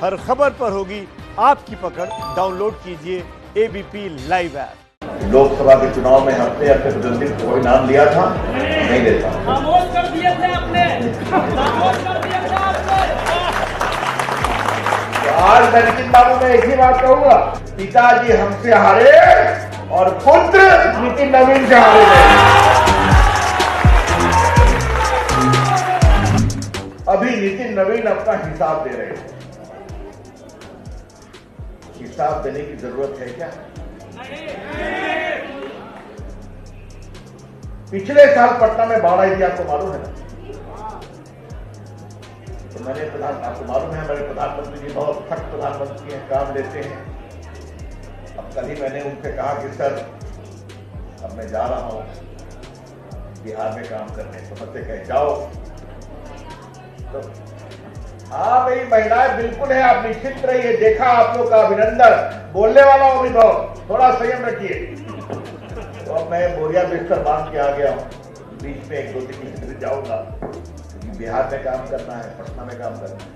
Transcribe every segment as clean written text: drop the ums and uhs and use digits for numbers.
हर खबर पर होगी आपकी पकड़। डाउनलोड कीजिए एबीपी लाइव ऐप। लोकसभा के चुनाव में हमने अपने प्रतिनिधि को इनाम दिया था, नहीं देता। खामोश कर दिए थे आपने, खामोश कर दिए थे आपने। तो आज मैं नितिन बाबू में एक ही बात कहूंगा, पिताजी हमसे हारे और पुत्र नितिन नवीन से हारे गए। अभी नितिन नवीन अपना हिसाब दे रहे हैं। हिसाब देने की जरूरत है क्या? पिछले साल पटना में बाढ़ आई थी, आपको मालूम है ना? तो आपको मालूम है हमारे प्रधानमंत्री जी बहुत सख्त प्रधानमंत्री हैं, काम लेते हैं। अब कल ही मैंने उनसे कहा कि सर अब मैं जा रहा हूं बिहार में काम करने, तो मुझसे कहे जाओ। तो हाँ भाई, महिलाएं बिल्कुल है, आप निश्चित रहिए। देखा आप लोग का अभिनंदन, बोलने वाला हूं अभी बहुत, थोड़ा संयम रखिए। तो अब मैं बोरिया बिस्तर बांध के आ गया हूं, बीच में 1-2 दिन जाऊंगा, क्योंकि बिहार में काम करना है, पटना में काम करना है।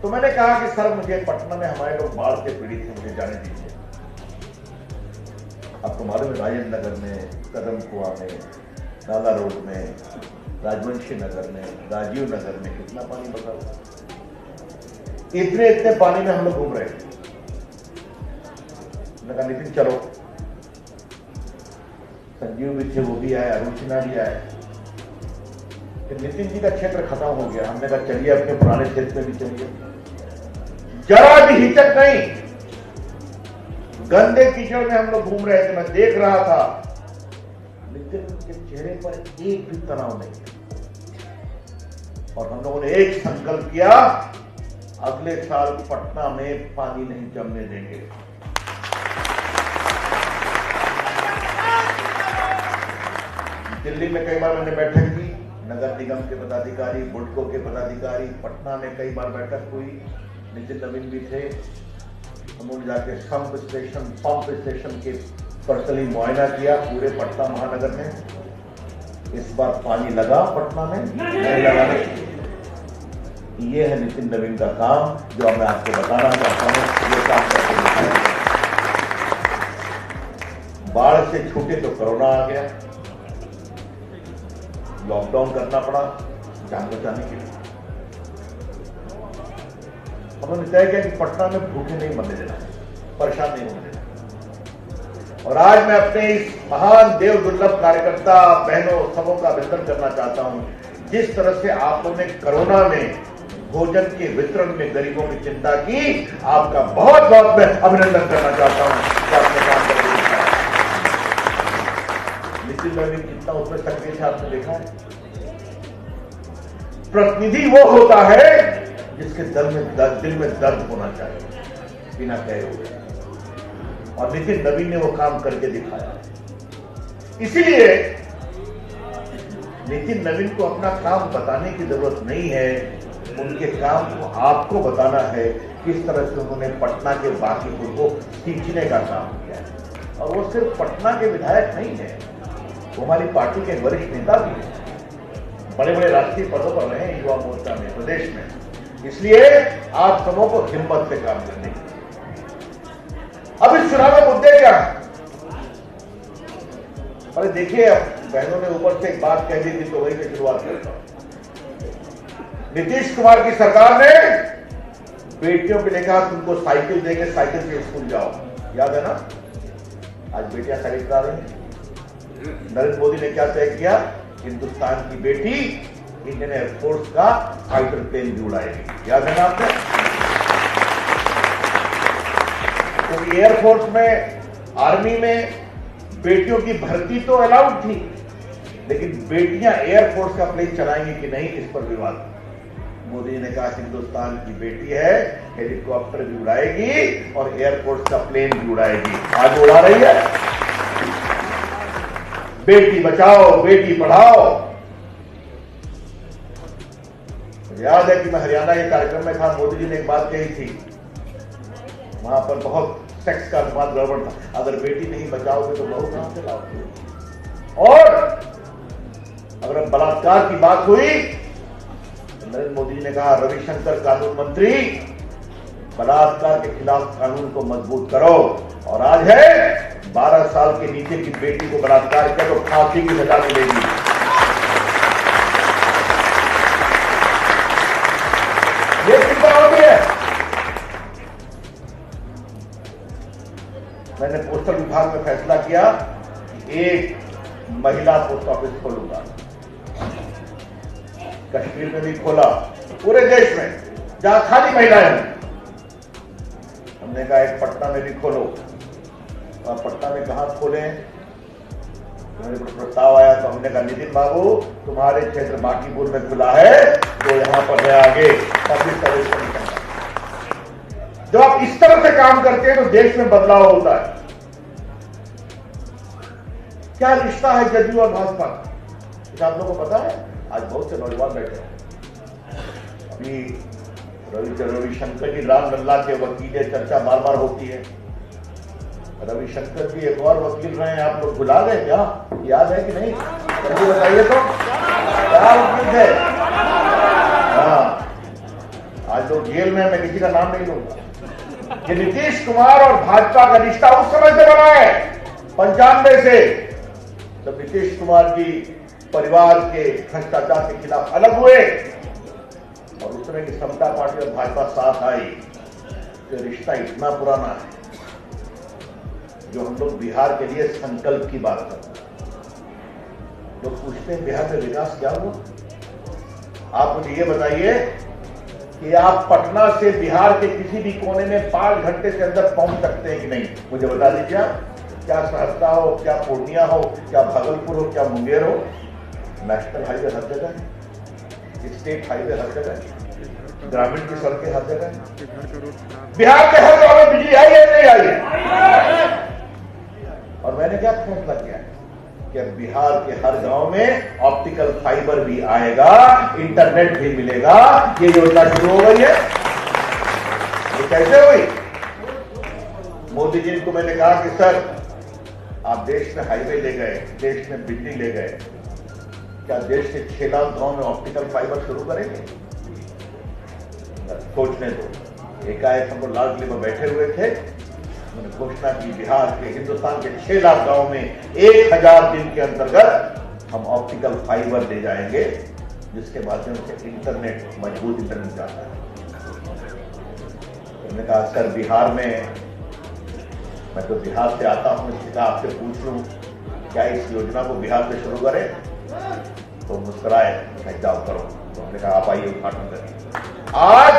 तो मैंने कहा कि सर मुझे पटना में हमारे लोग बाढ़ से पीड़ित हैं, मुझे जाने दीजिए। आपको मालूम है राजेंद्र नगर में, कदम कुआं में, नाला रोड में, राजवंशी नगर में, राजीव नगर में कितना पानी बचा हुआ। इतने पानी में हम लोग घूम रहे थे। मैंने कहा नितिन चलो, संजीव भी थे, वो भी आए, अरुण सिन्हा भी आए। फिर नितिन जी का क्षेत्र खत्म हो गया, हमने कहा चलिए अपने पुराने क्षेत्र में भी चलिए। जरा भी हिचक नहीं, गंदे कीचड़ में हम लोग घूम रहे थे। मैं देख रहा था नितिन के चेहरे पर एक भी तनाव नहीं। और हम लोगों ने एक संकल्प किया, अगले साल पटना में पानी नहीं जमने देंगे। दिल्ली में कई बार मैंने बैठक की, नगर निगम के पदाधिकारी, बुडको के पदाधिकारी, पटना में कई बार बैठक हुई, नितिन नवीन भी थे। हम लोग जाके पंप स्टेशन के पर्सनली मुआयना किया पूरे पटना महानगर में। इस बार पानी लगा पटना में, नहीं लगा नहीं। ये है नितिन नवीन का काम, जो मैं आपको बताना चाहता हूं। ये काम करके दिखाया। बाढ़ से छूटे तो कोरोना आ गया, लॉकडाउन करना पड़ा जान बचाने के लिए। हमने तय किया कि पटना में भूखे नहीं मरने देना, परेशान नहीं होने देना। और आज मैं अपने इस महान देव दुर्लभ कार्यकर्ता बहनों सबों का अभिनंदन करना चाहता हूं। जिस तरह से आप लोगों ने कोरोना में भोजन के वितरण में गरीबों की चिंता की, आपका बहुत बहुत मैं अभिनंदन करना चाहता हूं कि आपने काम करके दिखाया। नितिन नवीन कितना उसमें सक्रिय थे आपने देखा है। प्रतिनिधि वो होता है जिसके दिल में दर्द होना चाहिए, बिना कहे हुए। और नितिन नवीन ने वो काम करके दिखाया। इसीलिए नितिन नवीन को अपना काम बताने की जरूरत नहीं है, उनके काम को आपको बताना है। किस तरह से उन्होंने पटना के बाकीपुर को सींचने का काम किया है। और वो सिर्फ पटना के विधायक नहीं है, वो हमारी पार्टी के वरिष्ठ नेता भी हैं, बड़े बड़े राष्ट्रीय पदों पर रहे युवा मोर्चा में, प्रदेश में। इसलिए आप सबों को हिम्मत से काम करने की। अब इस चुनाव में मुद्दे क्या है? अरे देखिए, बहनों ने ऊपर से एक बात कह दी थी, तो वही से शुरुआत करता हूं। नीतीश कुमार की सरकार ने बेटियों के लिए कहा तुमको साइकिल देंगे, साइकिल से स्कूल जाओ। याद है ना? आज बेटियां साइकिल चला रही हैं। नरेंद्र मोदी ने क्या तय किया? हिंदुस्तान की बेटी इंडियन एयरफोर्स का फाइटर प्लेन भी उड़ाएगी। याद है ना आपने? क्योंकि एयरफोर्स में, आर्मी में बेटियों की भर्ती तो अलाउड थी, लेकिन बेटियां एयरफोर्स का प्लेन चलाएंगी कि नहीं, इस पर विवाद। मोदी ने कहा हिंदुस्तान की बेटी है, हेलीकॉप्टर भी उड़ाएगी और एयरफोर्स का प्लेन भी उड़ाएगी। आज उड़ा रही है। बेटी बचाओ, बेटी पढ़ाओ। याद है कि मैं हरियाणा के कार्यक्रम में था, मोदी जी ने एक बात कही थी, वहां पर बहुत सेक्स का अनुपात गड़बड़ था। अगर बेटी नहीं बचाओगे तो बहू कहां से लाओगे? और अगर बलात्कार की बात हुई, नरेंद्र मोदी जी ने कहा रविशंकर कानून मंत्री, बलात्कार के खिलाफ कानून को मजबूत करो। और आज है 12 साल के नीचे की बेटी को बलात्कार किया तो फांसी की सजा मिलेगी। ये चिंता होती है। मैंने पोस्टल विभाग में फैसला किया कि एक महिला पोस्ट ऑफिस खोलूंगा। कश्मीर में भी खोला, पूरे देश में जहां खाली महिलाएं हैं। हमने कहा एक पटना में भी खोलो। और पटना में कहां खोले? मेरे को प्रस्ताव आया तो हमने कहा नितिन बाबू तुम्हारे क्षेत्र बांकीपुर में खुला है तो यहां पर है आगे पब्लिक सर्विस कमीशन। जब आप इस तरह से काम करते हैं तो देश में बदलाव होता है। क्या रिश्ता है जदयू और भाजपा का, आप लोगों को पता है? आज बहुत से नौजवान बैठे हैं। अभी रविशंकर जी रामलला के वकील चर्चा बार बार होती है। रविशंकर जी एक और वकील रहे हैं, आप लोग भुला गए क्या? याद है कि नहीं? जल्दी बताइए तो क्या वकील थे? हाँ, आज लोग जेल में, मैं किसी का नाम नहीं लूंगा। ये नीतीश कुमार और भाजपा का रिश्ता उस समय से बना है 95 से, जब नीतीश कुमार जी परिवार के भ्रष्टाचार के खिलाफ अलग हुए और उस समय की समता पार्टी और भाजपा साथ आई। तो रिश्ता इतना पुराना है जो हम लोग बिहार के लिए संकल्प की बात करते हैं। लोग पूछते हैं बिहार में विकास क्या हुआ? आप मुझे ये बताइए कि आप पटना से बिहार के किसी भी कोने में 5 घंटे के अंदर पहुंच सकते हैं कि नहीं? मुझे बता दीजिए। क्या सहरसा हो, क्या पूर्णिया हो, क्या भागलपुर हो, क्या मुंगेर हो, नेशनल हाईवे हर जगह है, स्टेट हाईवे हर जगह है, ग्रामीण की सड़कें हर जगह है। बिहार के हर गांव में बिजली आई है नहीं आई है? और मैंने क्या फैसला किया कि बिहार के हर गांव में ऑप्टिकल फाइबर भी आएगा, इंटरनेट भी मिलेगा। ये योजना शुरू हो गई है। ये कैसे हुई? मोदी जी को मैंने कहा कि सर आप देश में हाईवे ले गए, देश में बिजली ले गए, क्या देश के 6 लाख गांव में ऑप्टिकल फाइबर शुरू करेंगे? सोचने दो। एकाएक हम लोग लाल किले में बैठे हुए थे, मैंने घोषणा की बिहार के, हिंदुस्तान के 6 लाख गांव में 1000 दिन के अंतर्गत हम ऑप्टिकल फाइबर ले जाएंगे, जिसके माध्यम से इंटरनेट, मजबूत इंटरनेट जाता है। मैंने कहा सर बिहार में, मैं तो बिहार से आता हूं, इसलिए कहा आपसे पूछ लूं क्या इस योजना को बिहार से शुरू करें? तो मुस्कुराए, मैं जाओ करो। तो हमने कहा आप आइए उद्घाटन करिए। आज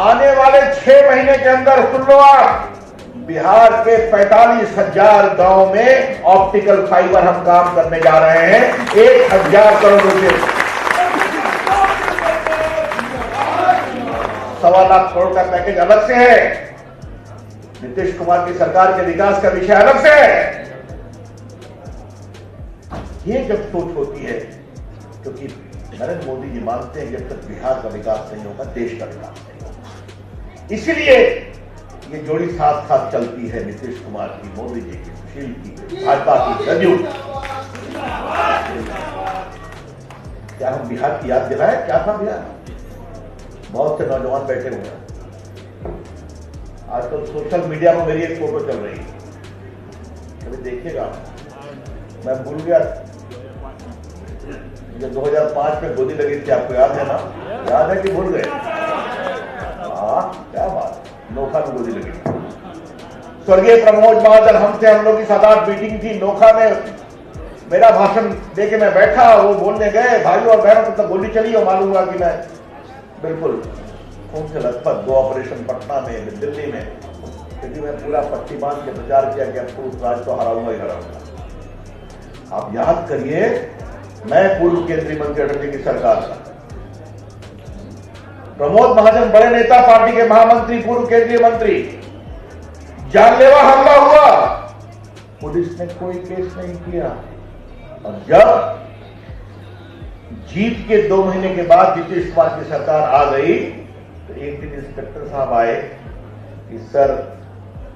आने वाले 6 महीने के अंदर सुन लो आप, बिहार के 45,000 गांव में ऑप्टिकल फाइबर हम काम करने जा रहे हैं। 1,000 करोड़ रुपए, 1.25 लाख करोड़ का पैकेज अलग से है। नीतीश कुमार की सरकार के विकास का विषय अलग से है। ये जब सोच होती है, क्योंकि नरेंद्र मोदी जी मानते हैं जब तक बिहार का विकास नहीं होगा देश का विकास नहीं होगा। इसलिए ये जोड़ी साथ साथ चलती है, नीतीश कुमार की, मोदी जी की, सुशील की, भाजपा की, जदयू। क्या हम बिहार की याद दिलाए? क्या था बिहार? बहुत से नौजवान बैठे हुए हैं। आजकल सोशल मीडिया में मेरी एक फोटो चल रही है, कभी देखिएगा। मैं भूल गया, मुझे 2005 में गोदी लगी थी, आपको याद है ना? याद है कि भूल गए? हाँ, क्या बात, नोखा में गोदी लगी। स्वर्गीय प्रमोद महाजन हम लोग की 7-8 मीटिंग थी नोखा में। मेरा भाषण देके मैं बैठा, वो बोलने गए भाइयों और बहनों को, तो गोली चली और मालूम हुआ कि मैं बिल्कुल खून से लथपथ, 2 ऑपरेशन पटना में, दिल्ली में, क्योंकि मैं पूरा पट्टी बांध के प्रचार किया कि अब उस राज को हराऊंगा ही हराऊंगा। आप याद करिए, मैं पूर्व केंद्रीय मंत्री अटल जी की सरकार का, प्रमोद महाजन बड़े नेता, पार्टी के महामंत्री, पूर्व केंद्रीय मंत्री, जानलेवा हमला हुआ, पुलिस ने कोई केस नहीं किया। और जब जीत के 2 महीने के बाद नीतीश कुमार की सरकार आ गई तो एक दिन इंस्पेक्टर साहब आए कि सर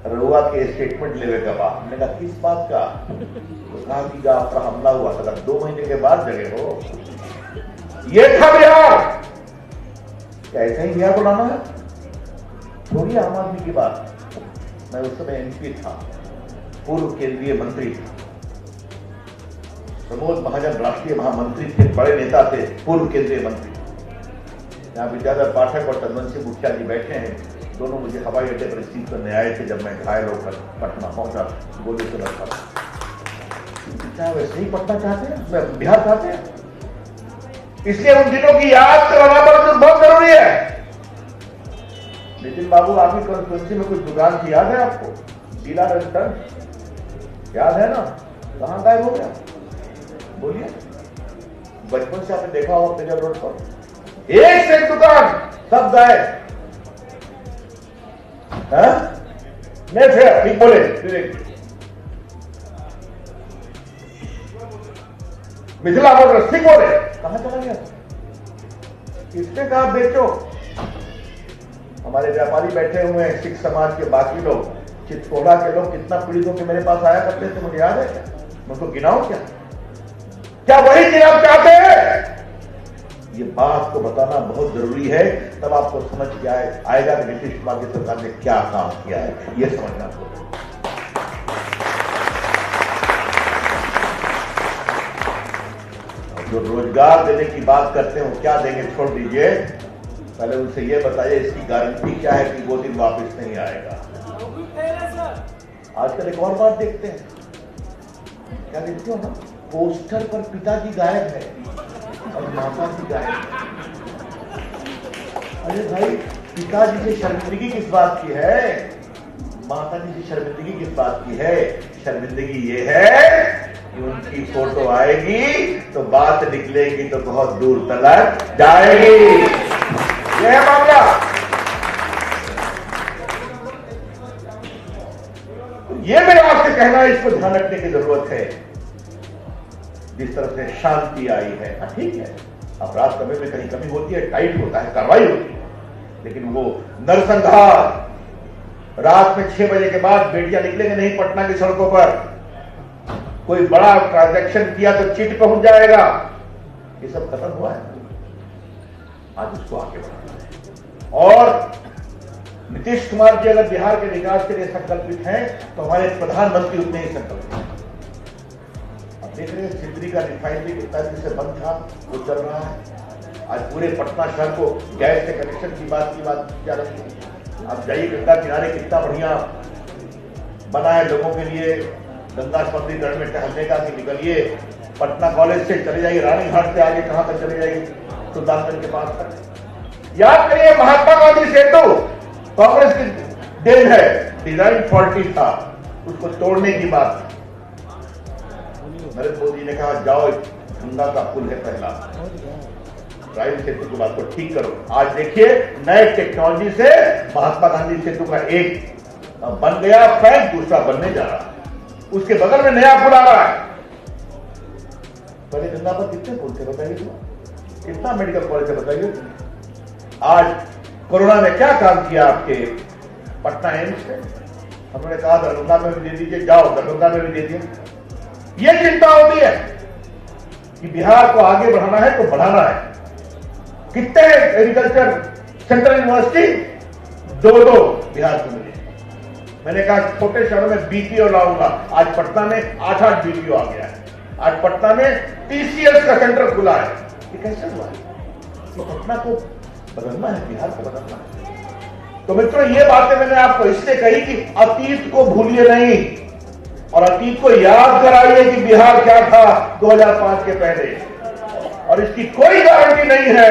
रउआ के स्टेटमेंट लेवे का बा। हमने कहा किस बात का? तो कहा कि आपका हमला हुआ था 2 महीने के बाद जगह हो। ये था बिहार। क्या ऐसा ही बिहार को लाना है? थोड़ी आम आदमी की बात। मैं उस समय एमपी था, पूर्व केंद्रीय मंत्री था। प्रमोद महाजन राष्ट्रीय महामंत्री थे, बड़े नेता थे, पूर्व केंद्रीय मंत्री। यहाँ विद्याधर पाठक और तनवंशी मुखिया जी बैठे हैं, दोनों मुझे हवाई अड्डे पर रिसीव करने आए थे जब मैं घायल होकर पटना पहुंचा, गोली से लगा। क्या वैसे ही पटना चाहते हैं, बिहार चाहते हैं? इसलिए उन दिनों की याद कराना बहुत जरूरी है। नितिन बाबू, आपकी कॉन्स्टिट्यूंसी में कुछ दुकान थी, याद है आपको? शीला रेस्टोरेंट, याद है ना? कहां गायब हो गया? बोलिए। बचपन से आपने देखा होगा पेजर रोड पर एक से एक दुकान, सब गायब। नहीं फिर ठीक बोले, मिथिला मोटर्स ठीक बोले, कहां चला गया? किसने कहा बेचो? हमारे व्यापारी बैठे हुए हैं, सिख समाज के बाकी लोग, चितकोड़ा के लोग कितना पीड़ित होकर मेरे पास आया करते थे, मुझे याद है क्या? मैं उसको गिनाऊं क्या वही चीज आप चाहते हैं? ये बात को बताना बहुत जरूरी है, तब आपको समझ के आएगा कि नीतीश कुमार की सरकार ने क्या काम किया है, ये समझना आपको। जो रोजगार देने की बात करते हैं वो क्या देंगे छोड़ दीजिए, पहले उनसे ये बताइए इसकी गारंटी क्या है कि वो दिन वापस नहीं आएगा। आजकल एक और बात देखते हैं, क्या देखते हो ना, पोस्टर पर पिताजी गायब है और माता जी गायब है। अरे भाई, पिताजी से शर्मिंदगी किस बात की है? माता जी से शर्मिंदगी किस बात की है? शर्मिंदगी ये है कि उनकी फोटो आएगी तो बात निकलेगी तो बहुत दूर तक जाएगी। यह है मामला। ये मेरा आपसे कहना है, इसको ध्यान रखने की जरूरत है। जिस तरह से शांति आई है, ठीक है, अपराध समय में कहीं कमी होती है, टाइट होता है, कार्रवाई होती है, लेकिन वो नरसंहार, रात में 6 बजे के बाद बेटियां निकलेंगे नहीं पटना की सड़कों पर, कोई बड़ा ट्रांजैक्शन किया तो चिट पहुंच जाएगा, ये सब खत्म हुआ है। आज उसको आगे बढ़ाना है। और नीतीश कुमार जी अगर बिहार के विकास के लिए संकल्पित हैं तो हमारे प्रधानमंत्री उतने ही संकल्पित हैं। अब देख रहे हैं सिंदरी का रिफाइनरी कितना दिन से बंद था, वो चल रहा है। आज पूरे पटना शहर को गैस के कनेक्शन की बात जा रही है। आप जाइए गंगा किनारे, कितना बढ़िया बना है लोगों के लिए, गंगा सौंदर्यीकरण में टहलने का कि निकलिए पटना कॉलेज से चले जाइए, रानी घाट से आगे कहां तक चले जाइए, सुल्तानगंज के पास तक। याद करिए महात्मा गांधी सेतु कांग्रेस की देन है, डिजाइन फॉल्टी था, उसको तोड़ने की बात नरेंद्र मोदी ने कहा जाओ गंगा का पुल है पहला, राइल सेतु की बात को ठीक करो। आज देखिए नए टेक्नोलॉजी से महात्मा गांधी सेतु का एक बन गया फ्लैग, दूसरा बनने जा रहा है, उसके बगल में नया पुल आ रहा है। पहले गंगा पर कितने पुल थे बताइए, कितना मेडिकल कॉलेज है बताइए। आज कोरोना ने क्या काम किया आपके पटना एम्स में, हमने कहा दरभंगा में भी दे दीजिए, जाओ दरभंगा में भी दे दिया। ये चिंता होती है कि बिहार को आगे बढ़ाना है तो बढ़ाना है। कितने एग्रीकल्चर सेंट्रल यूनिवर्सिटी 2 बिहार को मिले। मैंने कहा छोटे शहरों में बीपीओ लाऊंगा, आज पटना में 8 बीपीओ आ गया है। आज पटना में टीसीएस का सेंटर खुला है। ये कैसे हुआ है? तो पटना को बदलना है, बिहार को बदलना है। तो मित्रों, ये बातें मैंने आपको इसलिए कही कि अतीत को भूलिए नहीं और अतीत को याद कराइए कि बिहार क्या था 2005 के पहले, और इसकी कोई गारंटी नहीं है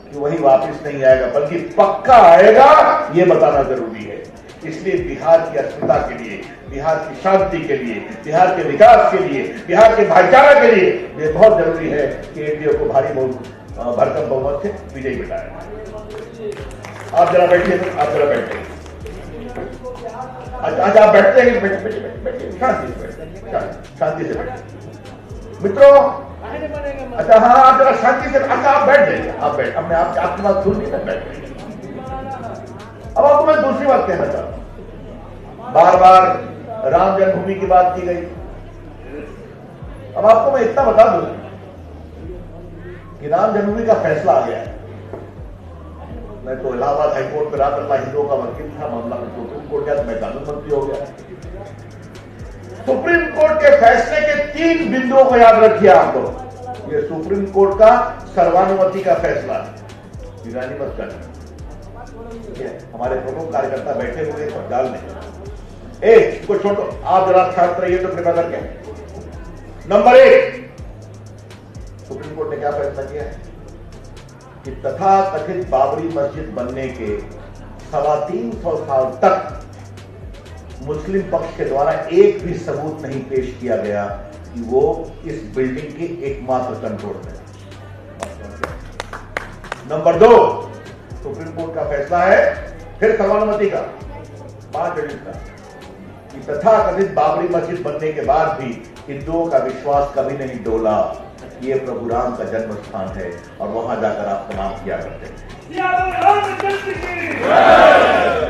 कि वही वापस नहीं आएगा, बल्कि पक्का आएगा, ये बताना जरूरी है। इसलिए बिहार की अस्मिता के लिए, बिहार की शांति के लिए, बिहार के विकास के लिए, बिहार के भाईचारा के लिए ये बहुत जरूरी है कि एनडीए को भारी भरकम बहुमत से विजयी बिठाए। आप जरा बैठिए, आप जरा बैठिए। आज आप बैठते हैं, बैठिए, शांति से बैठिए, शांति से बैठिए मित्रों। अच्छा हाँ, आप जरा शांति से, अच्छा आप बैठ जाइए, आप बैठ, अब मैं आपकी बात सुन नहीं, बैठ जाइए। अब आपको मैं दूसरी बात कहना चाहता हूं, बार बार राम जन्मभूमि की बात की गई। अब आपको मैं इतना बता दूं कि राम जन्मभूमि का फैसला आ गया है, मैं तो इलाहाबाद हाईकोर्ट में रामलला हिंदुओं का वकील था, मामला में सुप्रीम कोर्ट गया तो मैं कानून मंत्री हो गया। सुप्रीम कोर्ट के फैसले के 3 बिंदुओं को याद रखिए आप लोग। ये सुप्रीम कोर्ट का सर्वानुमति का फैसला है, निगरानी मत करना। हमारे प्रमुख कार्यकर्ता बैठे हुए पंजाल में, इसको छोड़ो, आप जरा शांत रहिए तो कृपया करके। नंबर 1, सुप्रीम कोर्ट ने क्या फैसला किया है कि तथा कथित बाबरी मस्जिद बनने के 350 साल तक मुस्लिम पक्ष के द्वारा एक भी सबूत नहीं पेश किया गया कि वो इस बिल्डिंग के एकमात्र कंट्रोल में। नंबर 2, सुप्रीम कोर्ट का फैसला है, फिर सर्वानुमति का, 5 जज का, कि तथा कथित बाबरी मस्जिद बनने के बाद भी हिंदुओं का विश्वास कभी नहीं डोला। ये प्रभु राम का जन्म स्थान है और वहां जाकर आप प्रणाम किया करते हैं।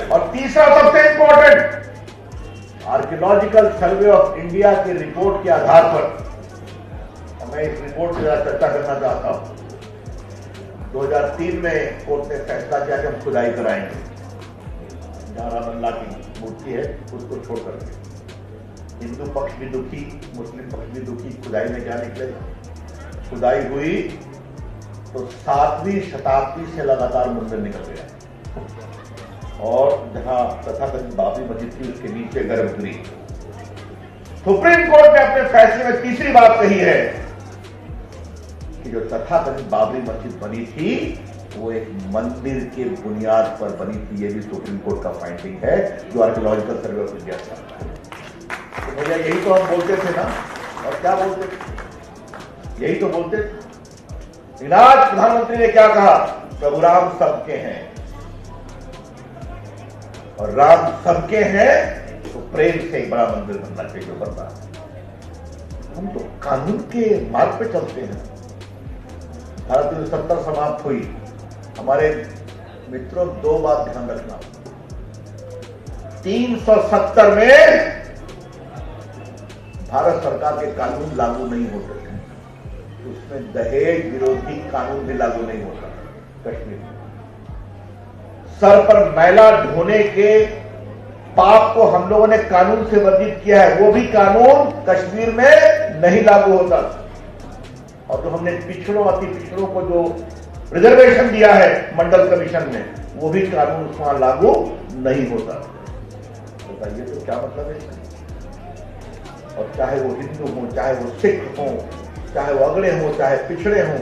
और तीसरा सबसे important, archaeological survey of India की रिपोर्ट के आधार पर, और मैं इस रिपोर्ट से चर्चा करना चाहता हूं। 2003 में कोर्ट ने फैसला किया कि हम खुदाई कराएंगे, जहां रामलला की मूर्ति है उसको छोड़ करके। हिंदू पक्ष भी दुखी, मुस्लिम पक्ष भी दुखी, खुदाई में क्या निकलेगा। खुदाई हुई तो 7वीं शताब्दी से लगातार मंदिर निकल गया और जहां तथाकथित बाबरी मस्जिद थी उसके नीचे गर्भगृह। सुप्रीम कोर्ट ने अपने फैसले में तीसरी बात कही है कि जो तथाकथित बाबरी मस्जिद बनी थी वो एक मंदिर के बुनियाद पर बनी थी। ये भी सुप्रीम कोर्ट का फाइंडिंग है, जो आर्कियोलॉजिकल सर्वे ऑफ इंडिया का। तो भैया यही तो हम बोलते थे ना, और क्या बोलते थे, यही तो बोलते थे। आज प्रधानमंत्री ने क्या कहा, प्रभु राम सबके हैं, और राम सबके हैं तो प्रेम से एक बड़ा मंदिर बनना चाहिए जो बनता है। हम तो कानून के मार्ग पे चलते हैं। धारा 370 समाप्त हुई। हमारे मित्रों, 2 बात ध्यान रखना। 370 में भारत सरकार के कानून लागू नहीं होते थे, उसमें दहेज विरोधी कानून भी लागू नहीं होता कश्मीर में। सर पर मैला ढोने के पाप को हम लोगों ने कानून से वर्जित किया है, वो भी कानून कश्मीर में नहीं लागू होता। और जो हमने पिछड़ों अति पिछड़ों को जो रिजर्वेशन दिया है मंडल कमीशन में, वो भी कानून उसमें लागू नहीं होता। बताइए तो क्या मतलब है। और चाहे वो हिंदू हो, चाहे वो सिख हो, चाहे वो अगड़े हो, चाहे पिछड़े हो,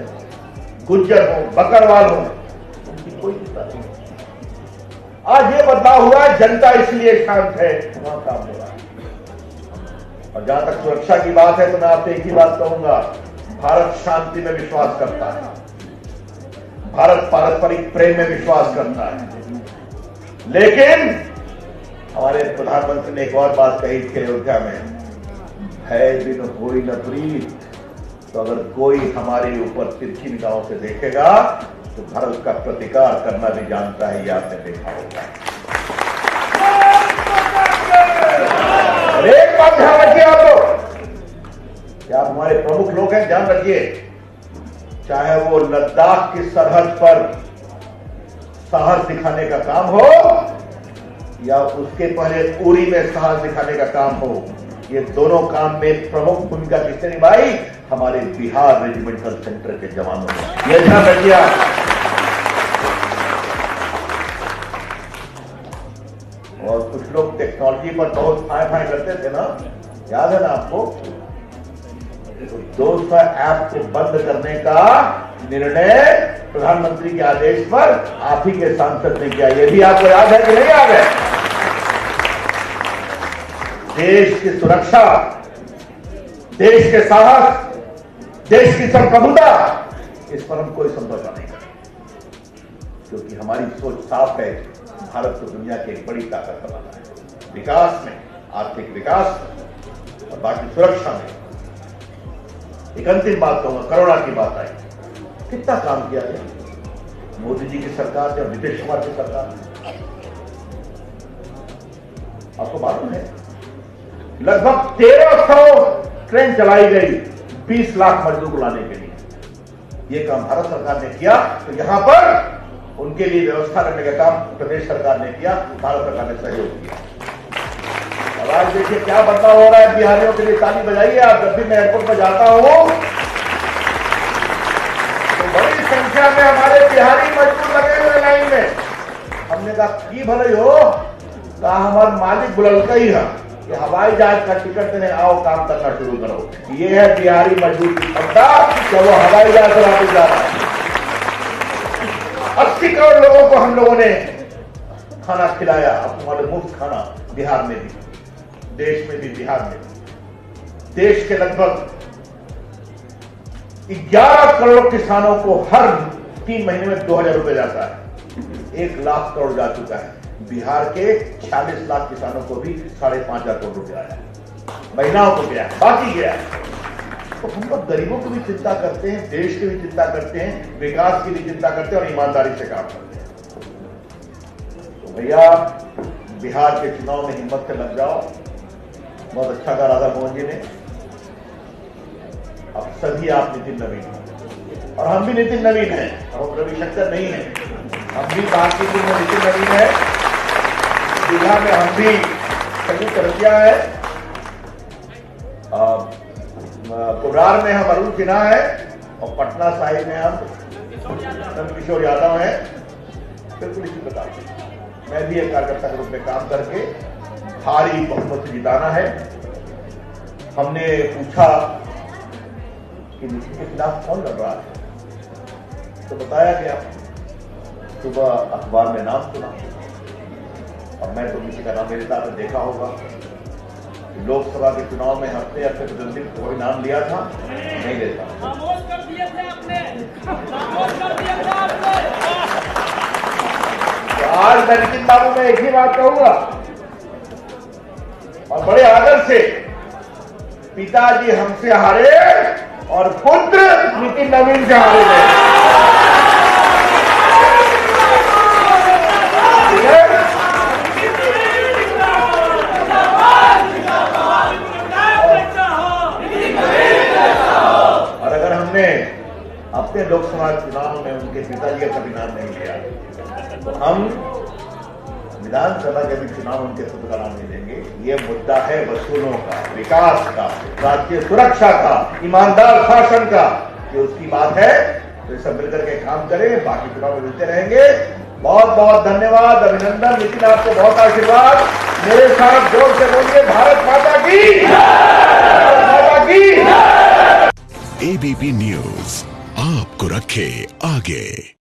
गुज्जर हो, बकरवाल हो, उनकी कोई चिंता नहीं। आज ये बदलाव हुआ है, जनता इसलिए शांत है, वहां काम हो रहा है। और जहां तक सुरक्षा की बात है तो मैं आपसे एक ही बात कहूंगा, भारत शांति में विश्वास करता है, भारत पारस्परिक प्रेम में विश्वास करता है। लेकिन हमारे प्रधानमंत्री ने एक और बात कही थी अयोध्या में, है बिन होई न प्रीत। तो अगर कोई हमारे ऊपर तिरछी निगाहों से देखेगा तो भारत का प्रतिकार करना भी जानता है, ये आपने देखा होगा। एक बात ध्यान रखिए आप लोग, क्या आप हमारे प्रमुख लोग हैं, ध्यान रखिए, चाहे वो लद्दाख की सरहद पर साहस दिखाने का काम हो या उसके पहले उरी में साहस दिखाने का काम हो, ये दोनों काम में प्रमुख भूमिका किसने निभाई, हमारे बिहार रेजिमेंटल सेंटर के जवानों ने। यह ध्यान रखिए। और कुछ लोग टेक्नोलॉजी पर बहुत फाय करते थे ना, याद है ना आपको। तो 200 ऐप को बंद करने का निर्णय प्रधानमंत्री के आदेश पर आप ही के सांसद ने किया। ये भी आपको याद है कि नहीं याद है। देश की सुरक्षा, देश के साहस, देश की संप्रभुता, इस पर हम कोई समझौता नहीं करेंगे, क्योंकि हमारी सोच साफ है, भारत को दुनिया की एक बड़ी ताकत बनाना है, विकास में, आर्थिक विकास और बाकी सुरक्षा में। एक अंतिम बात कहूंगा, कोरोना की बात आई, कितना काम किया गया मोदी जी की सरकार ने, नीतीश कुमार की सरकार ने। आपको मालूम है लगभग 1300 ट्रेन चलाई गई 20 लाख मजदूर को लाने के लिए। यह काम भारत सरकार ने किया। तो यहां पर उनके लिए व्यवस्था करने का काम प्रदेश सरकार ने किया, भारत सरकार ने सहयोग किया। और आज देखिए क्या बदलाव हो रहा है। बिहारियों के लिए ताली बजाइए आप। जब भी मैं एयरपोर्ट पर जाता हूं तो बड़ी संख्या में हमारे बिहारी मजदूर लगे हुए लाइन में। हमने कहा की भले हो, कहा हमारा मालिक बुलंदका ही है कि हवाई जहाज का टिकट देने आओ, काम करना शुरू करो। ये है बिहारी मजदूर की क्षमता कि वो हवाई जहाज से वापस जा रहा है। 80 करोड़ लोगों को हम लोगों ने खाना खिलाया। अब हमारे मुफ्त खाना बिहार में भी, देश में भी, बिहार में भी। देश के लगभग 11 करोड़ किसानों को हर 3 महीने में 2000 रुपए जाता है। 1 लाख करोड़ जा चुका है। बिहार के 46 लाख किसानों को भी 5,500 करोड़ रुपया आया। महिलाओं को गया, बाकी गया। तो हम लोग गरीबों की भी चिंता करते हैं, देश की भी चिंता करते हैं, विकास की भी चिंता करते हैं और ईमानदारी से काम करते हैं। तो भैया बिहार के चुनाव में हिम्मत से लग जाओ। बहुत अच्छा कहा राधा मोहन जी ने। अब सभी आप नितिन नवीन हैं और हम भी नितिन नवीन हैं। हम रविशंकर नहीं है, हम भी भारतीय टीम में नितिन नवीन है। दीघा में हम भी संयुक्त रसिया है। कुबरार में हम अरुण सिन्हा है और पटना साहिब में हम किशोर यादव हैं। बिल्कुल इसी प्रकार मैं भी एक कार्यकर्ता के रूप में काम करके भारी बहुमत से जिताना है। हमने पूछा कि नितिन के खिलाफ कौन लड़ रहा है, तो बताया गया। सुबह अखबार में नाम सुना और मैं तो किसी का नाम नहीं लेता। आपने देखा होगा लोकसभा के चुनाव में हफ्ते प्रतिद्वंदी कोई नाम लिया था, नहीं लेता। खामोश कर दिए थे आपने, खामोश कर दिया था आपने। तो आज मैं नितिन बाबू में एक ही बात कहूंगा और बड़े आदर से, पिताजी हमसे हारे और पुत्र नितिन नवीन से हारे गए। अपने लोकसभा चुनाव में उनके पिताजी का कभी नाम नहीं लिया, तो हम विधानसभा के भी चुनाव उनके खुद का नाम नहीं लेंगे। ये मुद्दा है वसूलों का, विकास का, राष्ट्रीय सुरक्षा का, ईमानदार शासन का। ये उसकी बात है। तो सब मिलकर के काम करें, बाकी चुनाव में मिलते रहेंगे। बहुत बहुत धन्यवाद, अभिनंदन। नितिन आपको बहुत आशीर्वाद। मेरे साथ जोर से बोलिए भारत माता की, भारत माता की। एबीपी न्यूज आपको रखे आगे।